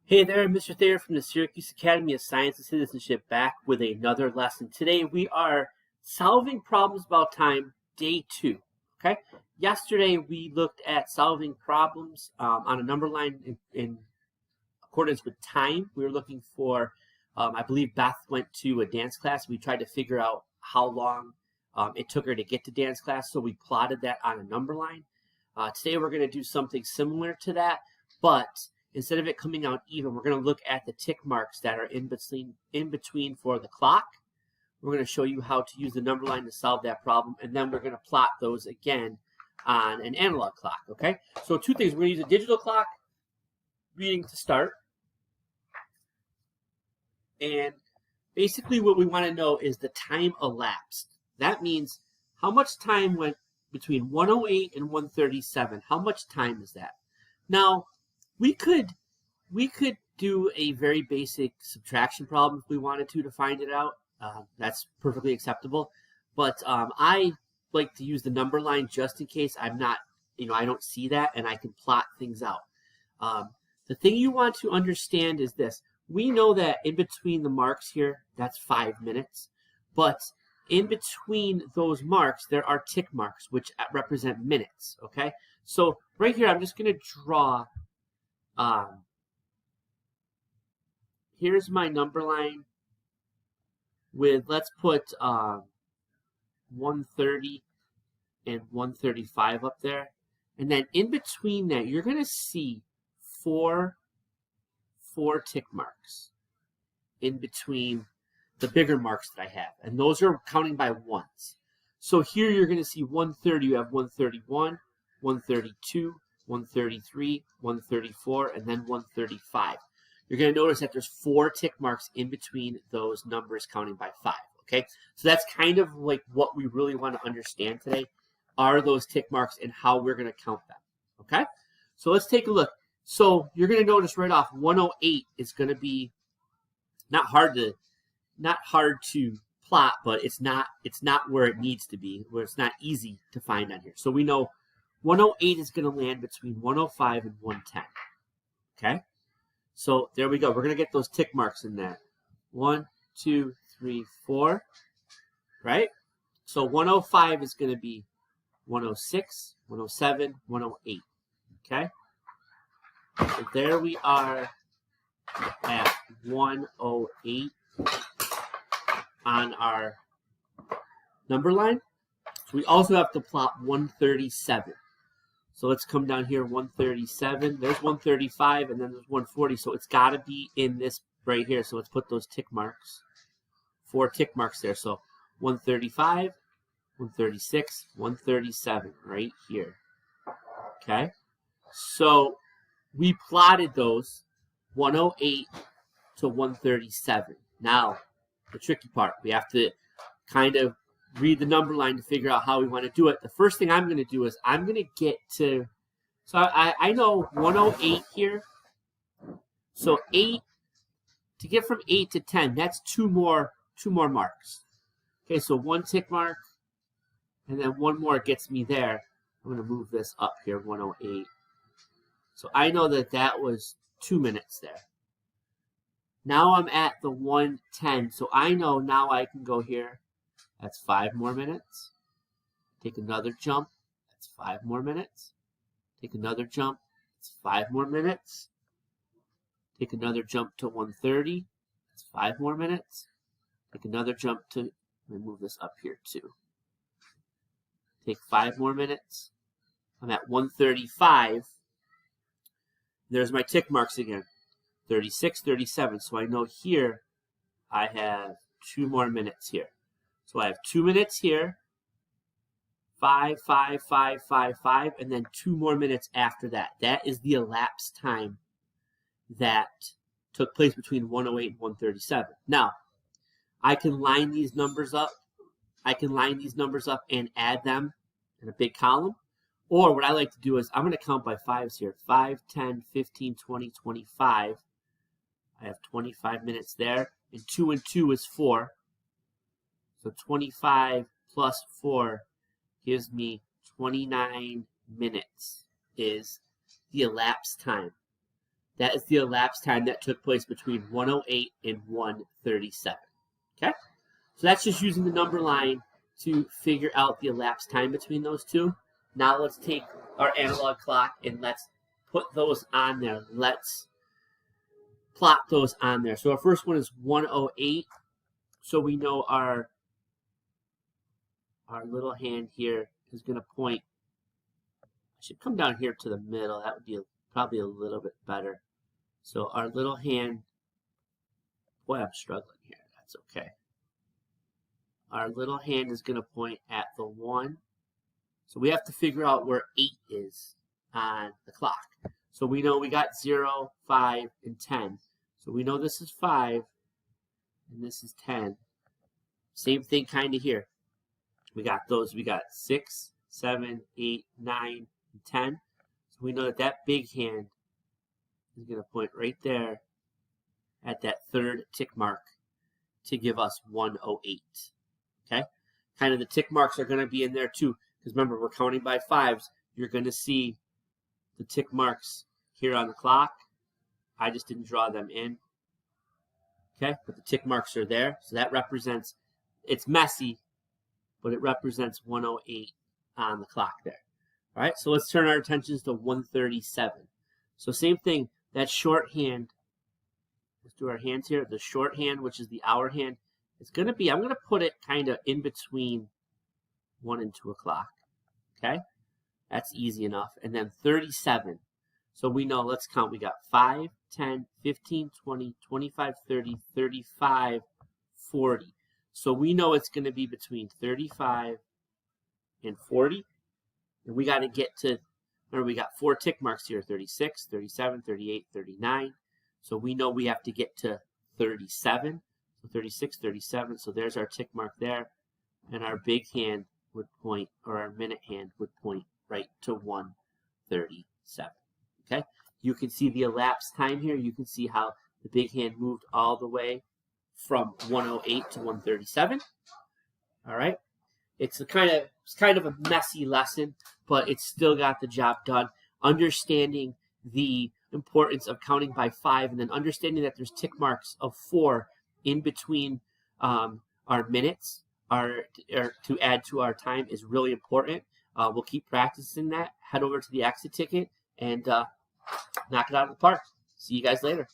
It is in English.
Hey there, Mr. Thayer from the Syracuse Academy of Science and Citizenship, back with another lesson. Today we are solving problems about time, day 2. Okay. Yesterday we looked at solving problems on a number line in accordance with time. We were looking for, I believe Beth went to a dance class. We tried to figure out how long it took her to get to dance class, so we plotted that on a number line. Today we're going to do something similar to that, but instead of it coming out even, we're going to look at the tick marks that are in between for the clock. We're going to show you how to use the number line to solve that problem, and then we're going to plot those again on an analog clock, okay? So two things. We're going to use a digital clock reading to start. And basically what we want to know is the time elapsed. That means how much time went between 108 and 137. How much time is that? Now, we could do a very basic subtraction problem if we wanted to find it out. That's perfectly acceptable. But I like to use the number line just in case I'm not, I don't see that and I can plot things out. The thing you want to understand is this. We know that in between the marks here, that's 5 minutes. But in between those marks, there are tick marks, which represent minutes, okay? So right here, I'm just going to draw. Here's my number line with, let's put 130 and 135 up there. And then in between that, you're going to see four tick marks in between the bigger marks that I have. And those are counting by ones. So here you're going to see 130, you have 131, 132, 133, 134, and then 135. You're going to notice that there's 4 tick marks in between those numbers counting by 5, okay? So that's kind of like what we really want to understand today, are those tick marks and how we're going to count them, okay? So let's take a look. So you're going to notice right off 108 is going to be not hard to plot, but it's not where it needs to be, where it's not easy to find on here. So we know 108 is going to land between 105 and 110. Okay? So there we go. We're going to get those tick marks in there. 1, 2, 3, 4. Right? So 105 is going to be 106, 107, 108. Okay? So there we are at 108 on our number line. So we also have to plot 137. So let's come down here, 137. There's 135, and then there's 140. So it's got to be in this right here. So let's put those tick marks. 4 tick marks there. So 135, 136, 137 right here. Okay? So we plotted those 108 to 137. Now, the tricky part. We have to kind of read the number line to figure out how we want to do it. The first thing I'm going to do is I'm going to get to, so I know 108 here. So 8, to get from 8 to 10, that's two more marks. Okay, so 1 tick mark, and then 1 more gets me there. I'm going to move this up here, 108. So I know that that was 2 minutes there. Now I'm at the 110, so I know now I can go here. That's 5 more minutes. Take another jump. That's 5 more minutes. Take another jump. That's 5 more minutes. Take another jump to 130. That's 5 more minutes. Take another jump to, let me move this up here too. Take 5 more minutes. I'm at 135. There's my tick marks again. 36, 37. So I know here I have 2 more minutes here. So I have 2 minutes here, 5, 5, 5, 5, 5, and then 2 more minutes after that. That is the elapsed time that took place between 108 and 137. Now, I can line these numbers up. I can line these numbers up and add them in a big column. Or what I like to do is I'm going to count by 5s here. 5, 10, 15, 20, 25. I have 25 minutes there. And 2 and 2 is 4. So 25 plus 4 gives me 29 minutes is the elapsed time. that is the elapsed time that took place between 108 and 137. Okay? So that's just using the number line to figure out the elapsed time between those two. Now let's take our analog clock and let's put those on there. Let's plot those on there. So our first one is 108. So we know our little hand here is going to point. I should come down here to the middle. That would be probably a little bit better. So our little hand, boy, I'm struggling here. That's okay. Our little hand is going to point at the 1. So we have to figure out where 8 is on the clock. So we know we got 0, 5, and 10. So we know this is 5, and this is 10. Same thing kind of here. We got those. We got 6, 7, 8, 9, and 10. So we know that that big hand is going to point right there at that third tick mark to give us 108. Okay? Kind of the tick marks are going to be in there too. Because remember, we're counting by 5s. You're going to see the tick marks here on the clock. I just didn't draw them in. Okay? But the tick marks are there. So that represents, it's messy, but it represents 108 on the clock there. All right? So let's turn our attentions to 137. So same thing, that shorthand. Let's do our hands here. The shorthand, which is the hour hand, it's going to be, I'm going to put it kind of in between 1 and 2 o'clock. Okay? That's easy enough. And then 37. So we know, let's count. We got 5, 10, 15, 20, 25, 30, 35, 40. So we know it's going to be between 35 and 40. And we got to get to, remember we got 4 tick marks here, 36, 37, 38, 39. So we know we have to get to 37. So 36, 37. So there's our tick mark there. And our big hand would point, or our minute hand would point right to 137. Okay? You can see the elapsed time here. You can see how the big hand moved all the way from 108 to 137. All right? It's kind of a messy lesson, but it's still got the job done. Understanding the importance of counting by 5, and then understanding that there's tick marks of 4 in between our minutes or to add to our time is really important. We'll keep practicing that. Head over to the exit ticket and knock it out of the park. See you guys later.